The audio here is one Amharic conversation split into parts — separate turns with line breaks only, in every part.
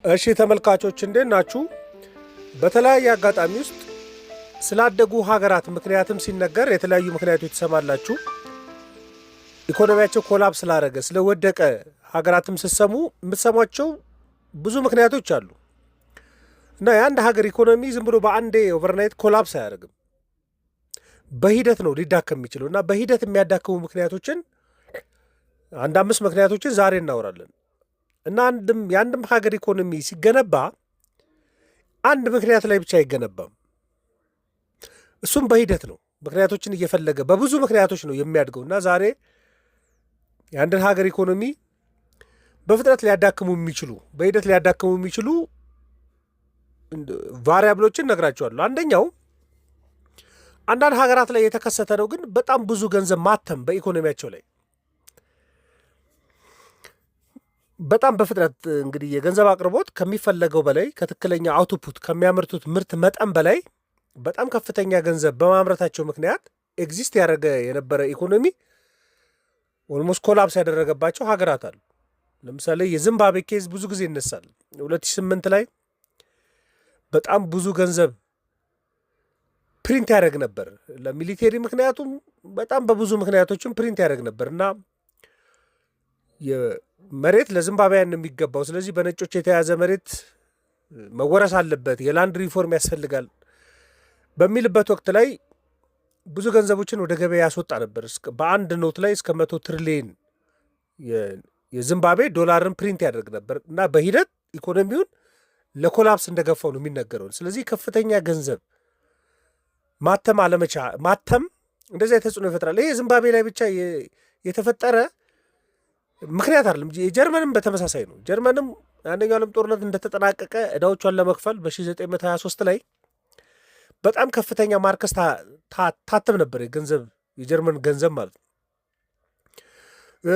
እሺ ተመልካቾች እንዴት ናችሁ? በተለያየ አጋጣሚ ውስጥ ስላደጉ ሀገራት ምክንያትም ሲነገር የተለያዩ ምክንያቶች ትሰማላችሁ። ኢኮኖሚያቸው ኮላፕስ ስላደረገ ስለወደቀ ሀገራትም ስትሰሙ የምትሰሟቸው ብዙ ምክንያቶች አሉ እና የአንድ ሀገር ኢኮኖሚ ዝም ብሎ በአንዴ ኦቨርናይት ኮላፕስ አያደርግም። በሂደት ነው ሊዳከም የሚችለው እና በሂደት የሚያዳክሙ ምክንያቶችን አንድ 5 ምክንያቶችን ዛሬ እናወራለን። እና የአንድም ሀገር ኢኮኖሚ ሲገነባ አንድ ምክንያት ላይ ብቻ አይገነባም። እሱም በሂደት ነው። ምክንያቶችን እየፈለገ በብዙ ምክንያቶች ነው የሚያድገው እና ዛሬ የአንድን ሀገር ኢኮኖሚ በፍጥነት ሊያዳክሙ የሚችሉ በሂደት ሊያዳክሙ የሚችሉ ቫሪያብሎችን እነግራቸዋለሁ። አንደኛው አንዳንድ ሀገራት ላይ የተከሰተ ነው፣ ግን በጣም ብዙ ገንዘብ ማተም በኢኮኖሚያቸው ላይ በጣም በፍጥነት እንግዲህ የገንዘብ አቅርቦት ከሚፈለገው በላይ ከትክክለኛ አውትፑት ከሚያመርቱት ምርት መጠን በላይ በጣም ከፍተኛ ገንዘብ በማምረታቸው ምክንያት ኤግዚስት ያደረገ የነበረ ኢኮኖሚ ኦልሞስት ኮላፕስ ያደረገባቸው ሀገራት አሉ። ለምሳሌ የዚምባብዌ ኬዝ ብዙ ጊዜ ይነሳል። 2008 ላይ በጣም ብዙ ገንዘብ ፕሪንት ያደረግ ነበር ለሚሊቴሪ ምክንያቱም በጣም በብዙ ምክንያቶችም ፕሪንት ያደረግ ነበር እና መሬት ለዚምባብዌያን የሚገባው፣ ስለዚህ በነጮች የተያዘ መሬት መወረስ አለበት፣ የላንድ ሪፎርም ያስፈልጋል በሚልበት ወቅት ላይ ብዙ ገንዘቦችን ወደ ገበያ ያስወጣ ነበር። በአንድ ኖት ላይ እስከ 100 ትሪሊየን የዚምባብዌ ዶላርን ፕሪንት ያደርግ ነበር እና በሂደት ኢኮኖሚውን ለኮላፕስ እንደገፋው ነው የሚነገረው። ስለዚህ ከፍተኛ ገንዘብ ማተም እንደዚያ ተጽዕኖ ይፈጥራል። ይሄ ዚምባብዌ ላይ ብቻ የተፈጠረ ምክንያት አይደለም። የጀርመንም በተመሳሳይ ነው። ጀርመንም አንደኛው ዓለም ጦርነት እንደተጠናቀቀ ዕዳዎቿን ለመክፈል በ1923 ላይ በጣም ከፍተኛ ማርከስ ታትም ነበር የጀርመን ገንዘብ ማለት ነው።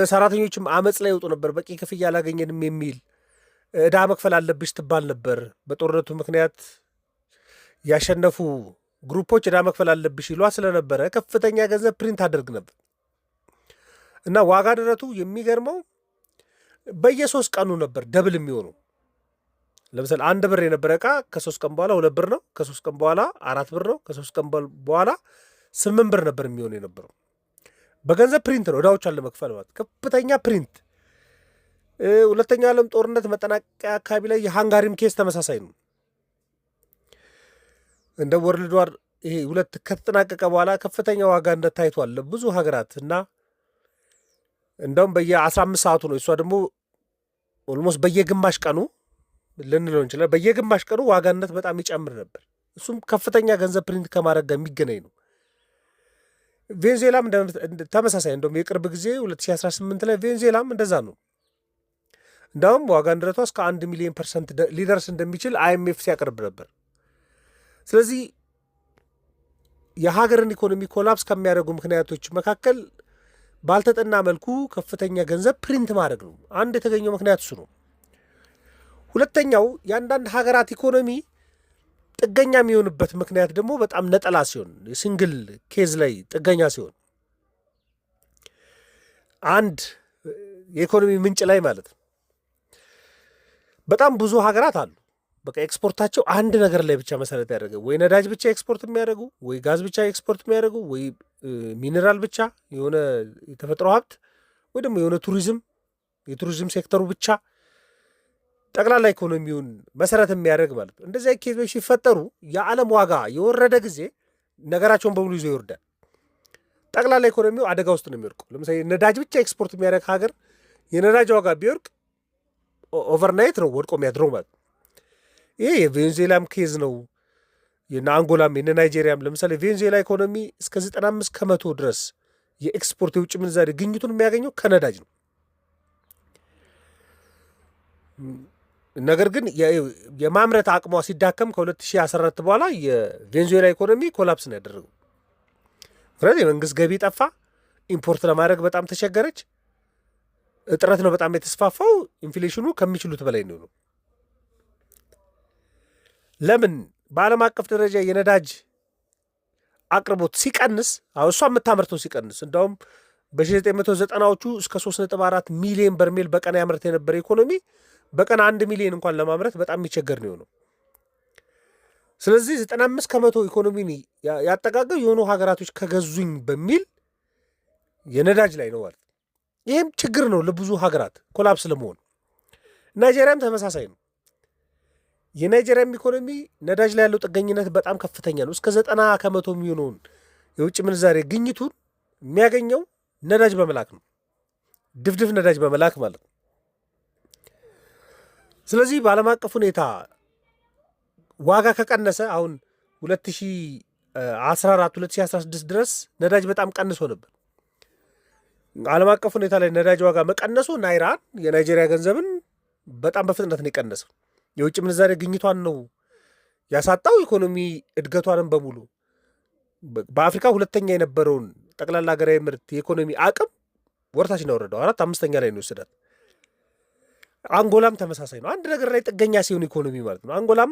ሰራተኞችም አመፅ ላይ ይወጡ ነበር። በቂ ክፍያ አላገኘንም የሚል ዕዳ መክፈል አለብሽ ትባል ነበር። በጦርነቱ ምክንያት ያሸነፉ ግሩፖች ዕዳ መክፈል አለብሽ ይሏ ስለነበረ ከፍተኛ ገንዘብ ፕሪንት አድርግ ነበር እና ዋጋ ንረቱ የሚገርመው በየ3 ቀኑ ነበር ደብል የሚሆነው። ለምሳሌ 1 ብር የነበረ ዕቃ ከ3 ቀን በኋላ 2 ብር ነው፣ ከ3 ቀን በኋላ 4 ብር ነው፣ ከ3 ቀን በኋላ 8 ብር ነበር የሚሆነው የነበረው። በገንዘብ ፕሪንት ነው ዕዳዎቿን ለመክፈል ማለት ከፍተኛ ፕሪንት። ሁለተኛው ዓለም ጦርነት መጠናቀቂያ አካባቢ ላይ የሃንጋሪም ኬስ ተመሳሳይ ነው። እንደ ወርልድ ዋር ይሄ 2 ከተጠናቀቀ በኋላ ከፍተኛ ዋጋ እንደታይቷል ለብዙ ሀገራት እና እንደውም በየ15 ሰዓቱ ነው። እሷ ደግሞ ኦልሞስት በየግማሽ ቀኑ ልንለው እንችላለን። በየግማሽ ቀኑ ዋጋነት በጣም ይጨምር ነበር። እሱም ከፍተኛ ገንዘብ ፕሪንት ከማድረግ ጋር የሚገናኝ ነው። ቬንዙዌላም ተመሳሳይ፣ እንደውም የቅርብ ጊዜ 2018 ላይ ቬንዙዌላም እንደዛ ነው። እንዳውም ዋጋ ንረቷ እስከ 1 ሚሊዮን % ሊደርስ እንደሚችል IMF ሲያቀርብ ነበር። ስለዚህ የሀገርን ኢኮኖሚ ኮላፕስ ከሚያደርጉ ምክንያቶች መካከል ባልተጠና መልኩ ከፍተኛ ገንዘብ ፕሪንት ማድረግ ነው። አንድ የተገኘው ምክንያት እሱ ነው። ሁለተኛው የአንዳንድ ሀገራት ኢኮኖሚ ጥገኛ የሚሆንበት ምክንያት ደግሞ በጣም ነጠላ ሲሆን፣ የሲንግል ኬዝ ላይ ጥገኛ ሲሆን፣ አንድ የኢኮኖሚ ምንጭ ላይ ማለት ነው። በጣም ብዙ ሀገራት አሉ በቃ ኤክስፖርታቸው አንድ ነገር ላይ ብቻ መሰረት ያደረገ፣ ወይ ነዳጅ ብቻ ኤክስፖርት የሚያደርጉ፣ ወይ ጋዝ ብቻ ኤክስፖርት የሚያደርጉ፣ ወይ ሚኔራል ብቻ የሆነ የተፈጥሮ ሀብት፣ ወይ ደግሞ የሆነ የቱሪዝም ሴክተሩ ብቻ ጠቅላላ ኢኮኖሚውን መሰረት የሚያደርግ ማለት ነው። እንደዚያ ኬዞች ሲፈጠሩ የዓለም ዋጋ የወረደ ጊዜ ነገራቸውን በሙሉ ይዞ ይወርዳል። ጠቅላላ ኢኮኖሚው አደጋ ውስጥ ነው የሚወርቁ። ለምሳሌ ነዳጅ ብቻ ኤክስፖርት የሚያደርግ ሀገር የነዳጅ ዋጋ ቢወርቅ ኦቨርናይት ነው ወድቆ የሚያድረው ማለት ነው። ይሄ የቬንዙዌላም ኬዝ ነው። የነ አንጎላም የነ ናይጄሪያም። ለምሳሌ ቬንዙዌላ ኢኮኖሚ እስከ 95% ድረስ የኤክስፖርት የውጭ ምንዛሪ ግኝቱን የሚያገኘው ከነዳጅ ነው። ነገር ግን የማምረት አቅሟ ሲዳከም ከ2014 በኋላ የቬንዙዌላ ኢኮኖሚ ኮላፕስ ነው ያደረገው። ምክንያቱም የመንግስት ገቢ ጠፋ፣ ኢምፖርት ለማድረግ በጣም ተቸገረች፣ እጥረት ነው በጣም የተስፋፋው፣ ኢንፍሌሽኑ ከሚችሉት በላይ ነው። ለምን በዓለም አቀፍ ደረጃ የነዳጅ አቅርቦት ሲቀንስ፣ እሷ የምታመርተው ሲቀንስ፣ እንዳውም በ1990ዎቹ እስከ 3.4 ሚሊዮን በርሜል በቀን ያመርት የነበረ ኢኮኖሚ በቀን 1 ሚሊዮን እንኳን ለማምረት በጣም የሚቸገር ነው የሆነው። ስለዚህ 95% ኢኮኖሚን ያጠቃቀው የሆኑ ሀገራቶች ከገዙኝ በሚል የነዳጅ ላይ ነው ማለት። ይህም ችግር ነው ለብዙ ሀገራት ኮላፕስ ለመሆን። ናይጄሪያም ተመሳሳይ ነው። የናይጄሪያም ኢኮኖሚ ነዳጅ ላይ ያለው ጥገኝነት በጣም ከፍተኛ ነው። እስከ 90% የሚሆነውን የውጭ ምንዛሬ ግኝቱን የሚያገኘው ነዳጅ በመላክ ነው። ድፍድፍ ነዳጅ በመላክ ማለት ነው። ስለዚህ በዓለም አቀፍ ሁኔታ ዋጋ ከቀነሰ አሁን 2014 2016 ድረስ ነዳጅ በጣም ቀንሶ ነበር። ዓለም አቀፍ ሁኔታ ላይ ነዳጅ ዋጋ መቀነሱ ናይራን የናይጄሪያ ገንዘብን በጣም በፍጥነት ነው የቀነሰው። የውጭ ምንዛሬ ግኝቷን ነው ያሳጣው። ኢኮኖሚ እድገቷንም በሙሉ በአፍሪካ ሁለተኛ የነበረውን ጠቅላላ ሀገራዊ ምርት የኢኮኖሚ አቅም ወርታች ነው ወረደው 4-5ኛ ላይ ነው ወሰዳት። አንጎላም ተመሳሳይ ነው። አንድ ነገር ላይ ጥገኛ ሲሆን ኢኮኖሚ ማለት ነው። አንጎላም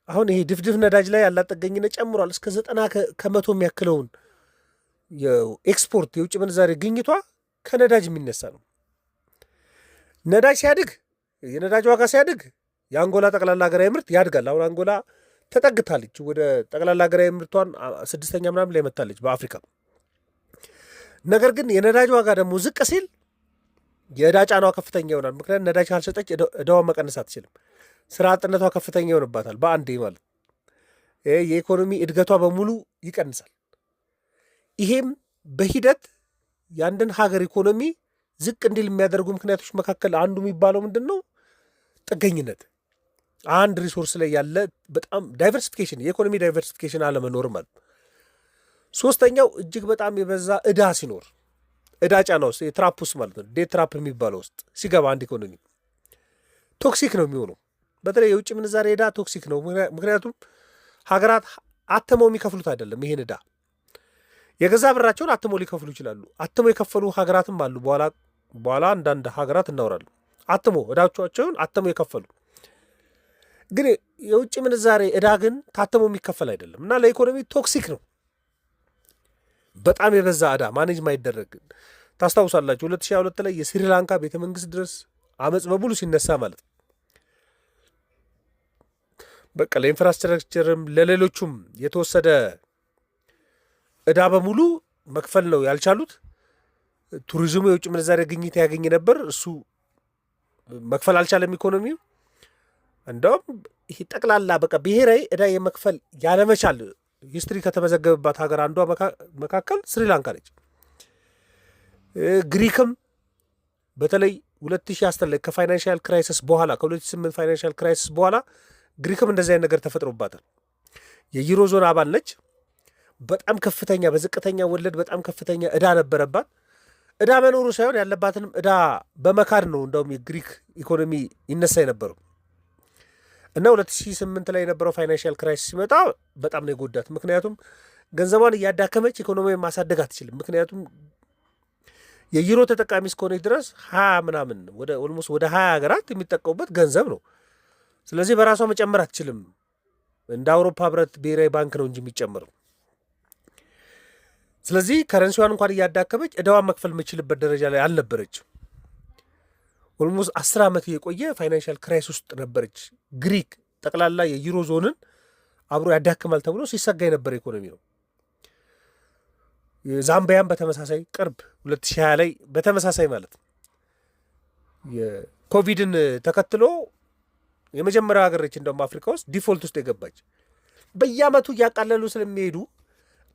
አሁን ይሄ ድፍድፍ ነዳጅ ላይ ያላት ጥገኝነት ጨምሯል። እስከ 90% የሚያክለውን የኤክስፖርት የውጭ ምንዛሬ ግኝቷ ከነዳጅ የሚነሳ ነው። ነዳጅ ሲያድግ የነዳጅ ዋጋ ሲያድግ የአንጎላ ጠቅላላ ሀገራዊ ምርት ያድጋል። አሁን አንጎላ ተጠግታለች ወደ ጠቅላላ ሀገራዊ ምርቷን 6ኛ ምናምን ላይ መታለች በአፍሪካ። ነገር ግን የነዳጅ ዋጋ ደግሞ ዝቅ ሲል የዕዳ ጫናዋ ከፍተኛ ይሆናል። ምክንያቱም ነዳጅ ካልሸጠች ዕዳዋን መቀነስ አትችልም። ስራ አጥነቷ ከፍተኛ ይሆንባታል በአንዴ ማለት። የኢኮኖሚ እድገቷ በሙሉ ይቀንሳል። ይሄም በሂደት የአንድን ሀገር ኢኮኖሚ ዝቅ እንዲል የሚያደርጉ ምክንያቶች መካከል አንዱ የሚባለው ምንድን ነው? ጥገኝነት። አንድ ሪሶርስ ላይ ያለ በጣም ዳይቨርሲፊኬሽን፣ የኢኮኖሚ ዳይቨርሲፊኬሽን አለመኖር ማለት። ሶስተኛው እጅግ በጣም የበዛ ዕዳ ሲኖር፣ ዕዳ ጫና ውስጥ የትራፕ ውስጥ ማለት ነው፣ ዴት ትራፕ የሚባለው ውስጥ ሲገባ አንድ ኢኮኖሚ ቶክሲክ ነው የሚሆነው። በተለይ የውጭ ምንዛሬ ዕዳ ቶክሲክ ነው። ምክንያቱም ሀገራት አትመው የሚከፍሉት አይደለም። ይሄን ዕዳ የገዛ ብራቸውን አትመው ሊከፍሉ ይችላሉ። አትመው የከፈሉ ሀገራትም አሉ። በኋላ አንዳንድ ሀገራት እናወራለን። አትመው ዕዳቸውን አትመው የከፈሉ ግን የውጭ ምንዛሬ ዕዳ ግን ታትመው የሚከፈል አይደለም እና ለኢኮኖሚ ቶክሲክ ነው። በጣም የበዛ ዕዳ ማኔጅ ማይደረግ ታስታውሳላችሁ። 2022 ላይ የስሪላንካ ቤተ መንግስት ድረስ አመፅ በሙሉ ሲነሳ ማለት ነው። በቃ ለኢንፍራስትራክቸርም ለሌሎቹም የተወሰደ ዕዳ በሙሉ መክፈል ነው ያልቻሉት። ቱሪዝሙ የውጭ ምንዛሬ ግኝት ያገኝ ነበር፣ እሱ መክፈል አልቻለም ኢኮኖሚው። እንደውም ይሄ ጠቅላላ በቃ ብሔራዊ ዕዳ የመክፈል ያለመቻል ሂስትሪ ከተመዘገበባት ሀገር አንዷ መካከል ስሪላንካ ነች። ግሪክም በተለይ 2010 ላይ ከፋይናንሻል ክራይሲስ በኋላ ከ2008 ፋይናንሻል ክራይሲስ በኋላ ግሪክም እንደዚህ አይነት ነገር ተፈጥሮባታል። የዩሮ ዞን አባል ነች። በጣም ከፍተኛ በዝቅተኛ ወለድ በጣም ከፍተኛ ዕዳ ነበረባት። ዕዳ መኖሩ ሳይሆን ያለባትንም ዕዳ በመካድ ነው እንደውም የግሪክ ኢኮኖሚ ይነሳ የነበረው እና 2008 ላይ የነበረው ፋይናንሻል ክራይሲስ ሲመጣ በጣም ነው የጎዳት። ምክንያቱም ገንዘቧን እያዳከመች ኢኮኖሚ ማሳደግ አትችልም። ምክንያቱም የዩሮ ተጠቃሚ እስከሆነች ድረስ 20 ምናምን ወደ ኦልሞስት ወደ 20 ሀገራት የሚጠቀሙበት ገንዘብ ነው። ስለዚህ በራሷ መጨመር አትችልም። እንደ አውሮፓ ህብረት ብሔራዊ ባንክ ነው እንጂ የሚጨምረው። ስለዚህ ከረንሲዋን እንኳን እያዳከመች ዕዳዋን መክፈል የምችልበት ደረጃ ላይ አልነበረችም። ኦልሞስት 10 ዓመት የቆየ ፋይናንሻል ክራይስ ውስጥ ነበረች ግሪክ። ጠቅላላ የዩሮ ዞንን አብሮ ያዳክማል ተብሎ ሲሰጋ የነበረ ኢኮኖሚ ነው። ዛምቢያም በተመሳሳይ ቅርብ 2020 ላይ በተመሳሳይ ማለት ነው የኮቪድን ተከትሎ የመጀመሪያው ሀገር ነች እንደውም አፍሪካ ውስጥ ዲፎልት ውስጥ የገባች። በየአመቱ እያቃለሉ ስለሚሄዱ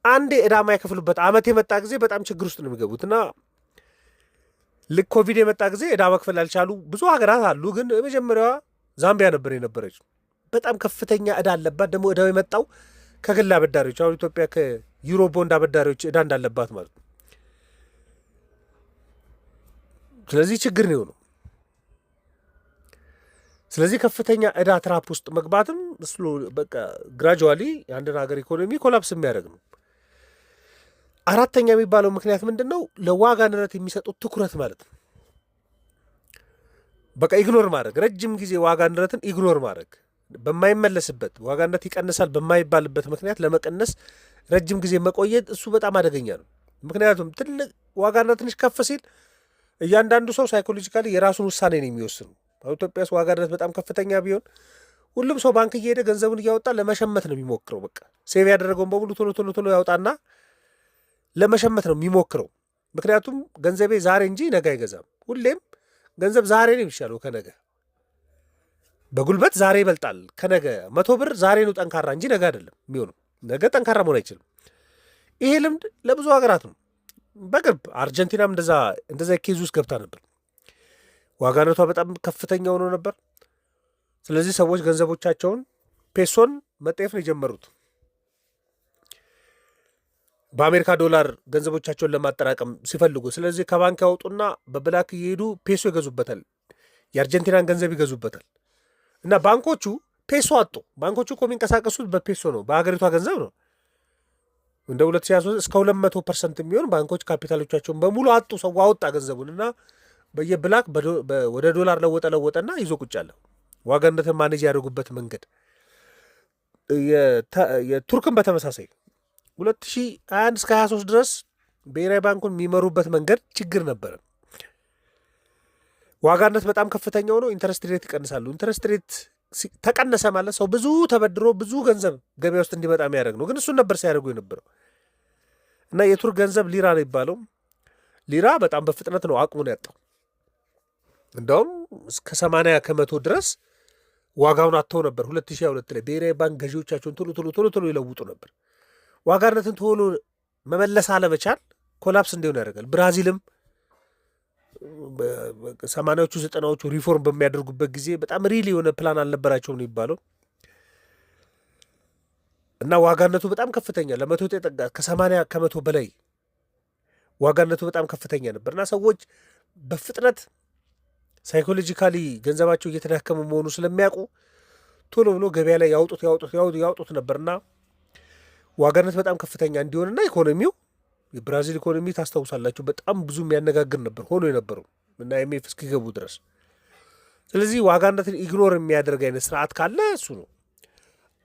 አንዴ ዕዳ የማይከፍሉበት አመት የመጣ ጊዜ በጣም ችግር ውስጥ ነው የሚገቡት እና ልክ ኮቪድ የመጣ ጊዜ ዕዳ መክፈል ያልቻሉ ብዙ ሀገራት አሉ። ግን የመጀመሪያዋ ዛምቢያ ነበር የነበረች። በጣም ከፍተኛ ዕዳ አለባት። ደግሞ ዕዳው የመጣው ከግል አበዳሪዎች፣ አሁን ኢትዮጵያ ከዩሮ ቦንድ አበዳሪዎች ዕዳ እንዳለባት ማለት ነው። ስለዚህ ችግር ነው የሆነው። ስለዚህ ከፍተኛ ዕዳ ትራፕ ውስጥ መግባትም በቃ ግራጁዋሊ የአንድን ሀገር ኢኮኖሚ ኮላፕስ የሚያደርግ ነው። አራተኛ የሚባለው ምክንያት ምንድን ነው? ለዋጋ ንረት የሚሰጡት ትኩረት ማለት ነው። በቃ ኢግኖር ማድረግ፣ ረጅም ጊዜ ዋጋ ንረትን ኢግኖር ማድረግ፣ በማይመለስበት ዋጋ ንረት ይቀንሳል በማይባልበት ምክንያት ለመቀነስ ረጅም ጊዜ መቆየት፣ እሱ በጣም አደገኛ ነው። ምክንያቱም ትልቅ ዋጋ ንረት ትንሽ ከፍ ሲል እያንዳንዱ ሰው ሳይኮሎጂካሊ የራሱን ውሳኔ ነው የሚወስኑ። ኢትዮጵያ ውስጥ ዋጋ ንረት በጣም ከፍተኛ ቢሆን ሁሉም ሰው ባንክ እየሄደ ገንዘቡን እያወጣ ለመሸመት ነው የሚሞክረው። በቃ ሴቭ ያደረገውን በሙሉ ቶሎ ያወጣና ለመሸመት ነው የሚሞክረው። ምክንያቱም ገንዘቤ ዛሬ እንጂ ነገ አይገዛም። ሁሌም ገንዘብ ዛሬ ነው የሚሻለው ከነገ። በጉልበት ዛሬ ይበልጣል ከነገ። 100 ብር ዛሬ ነው ጠንካራ እንጂ ነገ አይደለም የሚሆነው። ነገ ጠንካራ መሆን አይችልም። ይሄ ልምድ ለብዙ ሀገራት ነው። በቅርብ አርጀንቲናም እንደዛ ኬዝ ውስጥ ገብታ ነበር። ዋጋ ንረቷ በጣም ከፍተኛ ሆኖ ነበር። ስለዚህ ሰዎች ገንዘቦቻቸውን ፔሶን መጠየፍ ነው የጀመሩት። በአሜሪካ ዶላር ገንዘቦቻቸውን ለማጠራቀም ሲፈልጉ፣ ስለዚህ ከባንክ ያወጡና በብላክ እየሄዱ ፔሶ ይገዙበታል፣ የአርጀንቲናን ገንዘብ ይገዙበታል። እና ባንኮቹ ፔሶ አጡ። ባንኮቹ እኮ የሚንቀሳቀሱት በፔሶ ነው፣ በሀገሪቷ ገንዘብ ነው። እንደ 2023 እስከ 200% የሚሆን ባንኮች ካፒታሎቻቸውን በሙሉ አጡ። ሰው አወጣ ገንዘቡን እና በየብላክ ወደ ዶላር ለወጠና ይዞ ቁጭ አለ። ዋጋ ንረትን ማኔጅ ያደርጉበት መንገድ የቱርክን በተመሳሳይ 2021 እስከ 23 ድረስ ብሔራዊ ባንኩን የሚመሩበት መንገድ ችግር ነበረ። ዋጋ ንረት በጣም ከፍተኛ ሆኖ ኢንተረስት ሬት ይቀንሳሉ። ኢንተረስት ሬት ተቀነሰ ማለት ሰው ብዙ ተበድሮ ብዙ ገንዘብ ገበያ ውስጥ እንዲመጣ የሚያደርግ ነው። ግን እሱን ነበር ሲያደርጉ የነበረው እና የቱርክ ገንዘብ ሊራ ነው ይባለው። ሊራ በጣም በፍጥነት ነው አቅሙን ያጣው። እንደውም እስከ 80% ድረስ ዋጋውን አጥተው ነበር። 2022 ላይ ብሔራዊ ባንክ ገዢዎቻቸውን ቶሎ ይለውጡ ነበር። ዋጋ ንረትን ቶሎ መመለስ አለመቻል ኮላፕስ እንዲሆን ያደርጋል። ብራዚልም 80ዎቹ 90ዎቹ ሪፎርም በሚያደርጉበት ጊዜ በጣም ሪል የሆነ ፕላን አልነበራቸውም ነው የሚባለው እና ዋጋነቱ በጣም ከፍተኛ ለመቶ የጠጋ ከ80% በላይ ዋጋነቱ በጣም ከፍተኛ ነበር እና ሰዎች በፍጥነት ሳይኮሎጂካሊ ገንዘባቸው እየተዳከሙ መሆኑ ስለሚያውቁ ቶሎ ብሎ ገበያ ላይ ያውጡት ነበርና ዋጋነት በጣም ከፍተኛ እንዲሆንና ኢኮኖሚው የብራዚል ኢኮኖሚ ታስታውሳላችሁ በጣም ብዙ የሚያነጋግር ነበር ሆኖ የነበረው እና IMF እስኪገቡ ድረስ። ስለዚህ ዋጋነትን ኢግኖር የሚያደርግ አይነት ስርዓት ካለ እሱ ነው።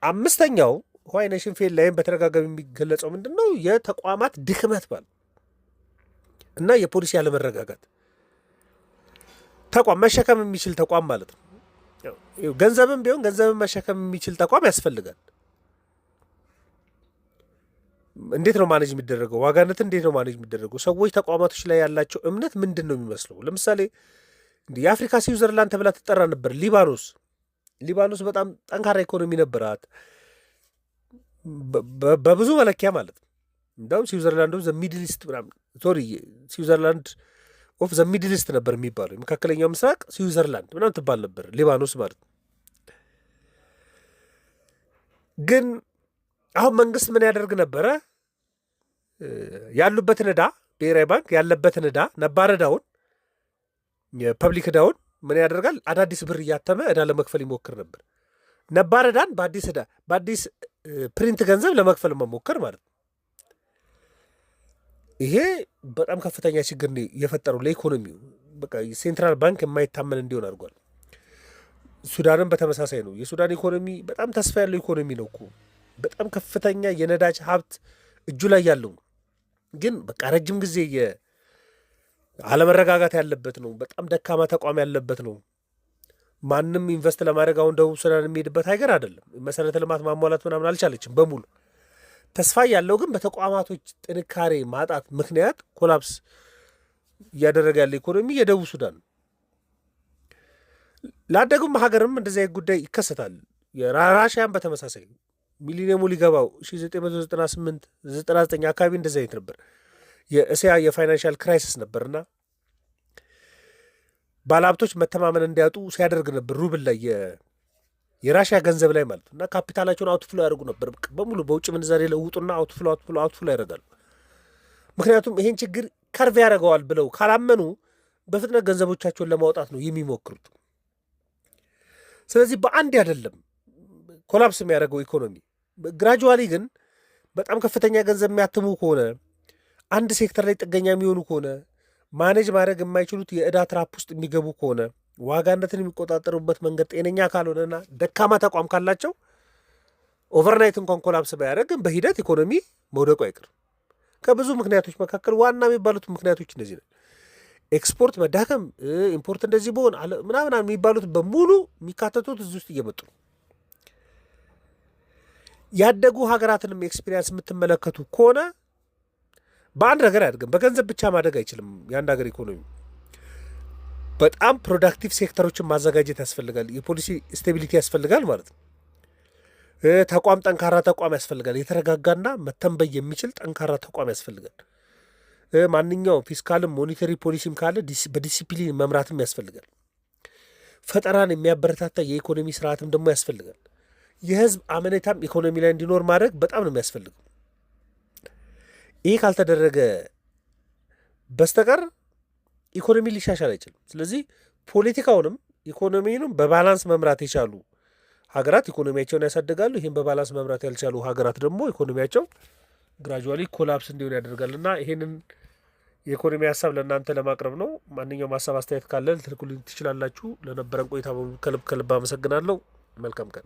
አምስተኛው ዋይ ኔሽን ፌል ላይም በተደጋጋሚ የሚገለጸው ምንድን ነው? የተቋማት ድክመት ባል እና የፖሊሲ ያለመረጋጋት። ተቋም መሸከም የሚችል ተቋም ማለት ነው። ገንዘብም ቢሆን ገንዘብን መሸከም የሚችል ተቋም ያስፈልጋል። እንዴት ነው ማኔጅ የሚደረገው? ዋጋነትን እንዴት ነው ማኔጅ የሚደረገው? ሰዎች ተቋማቶች ላይ ያላቸው እምነት ምንድን ነው የሚመስለው? ለምሳሌ የአፍሪካ ስዊዘርላንድ ተብላ ትጠራ ነበር። ሊባኖስ በጣም ጠንካራ ኢኮኖሚ ነበራት በብዙ መለኪያ ማለት ነው። እንደውም ስዊዘርላንድ ኦፍ ዘ ሚድል ኢስት ስዊዘርላንድ ኦፍ ዘ ሚድል ኢስት ነበር የሚባለው። የመካከለኛው ምስራቅ ስዊዘርላንድ ምናምን ትባል ነበር ሊባኖስ ማለት ነው። ግን አሁን መንግስት ምን ያደርግ ነበረ? ያሉበትን ዕዳ ብሔራዊ ባንክ ያለበትን ዕዳ ነባር ዕዳውን የፐብሊክ ዕዳውን ምን ያደርጋል? አዳዲስ ብር እያተመ ዕዳ ለመክፈል ይሞክር ነበር። ነባር ዕዳን በአዲስ ፕሪንት ገንዘብ ለመክፈል መሞከር ማለት ነው። ይሄ በጣም ከፍተኛ ችግር የፈጠረው ለኢኮኖሚው። በቃ ሴንትራል ባንክ የማይታመን እንዲሆን አድርጓል። ሱዳንም በተመሳሳይ ነው። የሱዳን ኢኮኖሚ በጣም ተስፋ ያለው ኢኮኖሚ ነው እኮ በጣም ከፍተኛ የነዳጅ ሀብት እጁ ላይ ያለው ግን በቃ ረጅም ጊዜ አለመረጋጋት ያለበት ነው። በጣም ደካማ ተቋም ያለበት ነው። ማንም ኢንቨስት ለማድረግ አሁን ደቡብ ሱዳን የሚሄድበት ሀገር አይደለም። መሰረተ ልማት ማሟላት ምናምን አልቻለችም በሙሉ። ተስፋ ያለው ግን በተቋማቶች ጥንካሬ ማጣት ምክንያት ኮላፕስ እያደረገ ያለ ኢኮኖሚ የደቡብ ሱዳን ነው። ላደጉም ሀገርም እንደዚያ ጉዳይ ይከሰታል። የራሽያን በተመሳሳይ ሚሊኒየሙ ሊገባው 1998-99 አካባቢ እንደዚህ አይነት ነበር። የእስያ የፋይናንሻል ክራይሲስ ነበርና ባለሀብቶች መተማመን እንዲያጡ ሲያደርግ ነበር። ሩብል ላይ የራሽያ ገንዘብ ላይ ማለት እና ካፒታላቸውን አውትፍሎ ያደርጉ ነበር። በሙሉ በውጭ ምንዛሬ ለውጡና አውትፍሎ ያደርጋሉ። ምክንያቱም ይሄን ችግር ከርቭ ያደርገዋል ብለው ካላመኑ በፍጥነት ገንዘቦቻቸውን ለማውጣት ነው የሚሞክሩት። ስለዚህ በአንድ አይደለም ኮላፕስ የሚያደርገው ኢኮኖሚ። ግራጁዋሊ ግን በጣም ከፍተኛ ገንዘብ የሚያትሙ ከሆነ አንድ ሴክተር ላይ ጥገኛ የሚሆኑ ከሆነ ማኔጅ ማድረግ የማይችሉት የዕዳ ትራፕ ውስጥ የሚገቡ ከሆነ ዋጋነትን የሚቆጣጠሩበት መንገድ ጤነኛ ካልሆነና ደካማ ተቋም ካላቸው ኦቨርናይት እንኳን ኮላፕስ ባያደርግም በሂደት ኢኮኖሚ መውደቁ አይቀርም። ከብዙ ምክንያቶች መካከል ዋና የሚባሉት ምክንያቶች እነዚህ ነው። ኤክስፖርት መዳከም፣ ኢምፖርት እንደዚህ በሆን ምናምን የሚባሉት በሙሉ የሚካተቱት እዚህ ውስጥ እየመጡ ነው። ያደጉ ሀገራትንም ኤክስፒሪያንስ የምትመለከቱ ከሆነ በአንድ ነገር አያድግም። በገንዘብ ብቻ ማደግ አይችልም የአንድ ሀገር ኢኮኖሚ። በጣም ፕሮዳክቲቭ ሴክተሮችን ማዘጋጀት ያስፈልጋል። የፖሊሲ ስቴቢሊቲ ያስፈልጋል ማለት ነው። ተቋም፣ ጠንካራ ተቋም ያስፈልጋል። የተረጋጋና መተንበይ የሚችል ጠንካራ ተቋም ያስፈልጋል። ማንኛውም ፊስካልም ሞኔተሪ ፖሊሲም ካለ በዲሲፕሊን መምራትም ያስፈልጋል። ፈጠራን የሚያበረታታ የኢኮኖሚ ስርዓትም ደግሞ ያስፈልጋል። የህዝብ አመኔታም ኢኮኖሚ ላይ እንዲኖር ማድረግ በጣም ነው የሚያስፈልገው። ይህ ካልተደረገ በስተቀር ኢኮኖሚ ሊሻሻል አይችልም። ስለዚህ ፖለቲካውንም ኢኮኖሚውንም በባላንስ መምራት የቻሉ ሀገራት ኢኮኖሚያቸውን ያሳድጋሉ። ይህም በባላንስ መምራት ያልቻሉ ሀገራት ደግሞ ኢኮኖሚያቸው ግራጁዋሊ ኮላፕስ እንዲሆን ያደርጋል። እና ይህንን የኢኮኖሚ ሀሳብ ለእናንተ ለማቅረብ ነው። ማንኛውም ሀሳብ አስተያየት ካለ ልትልኩልኝ ትችላላችሁ። ለነበረን ቆይታ ከልብ አመሰግናለሁ። መልካም ቀን።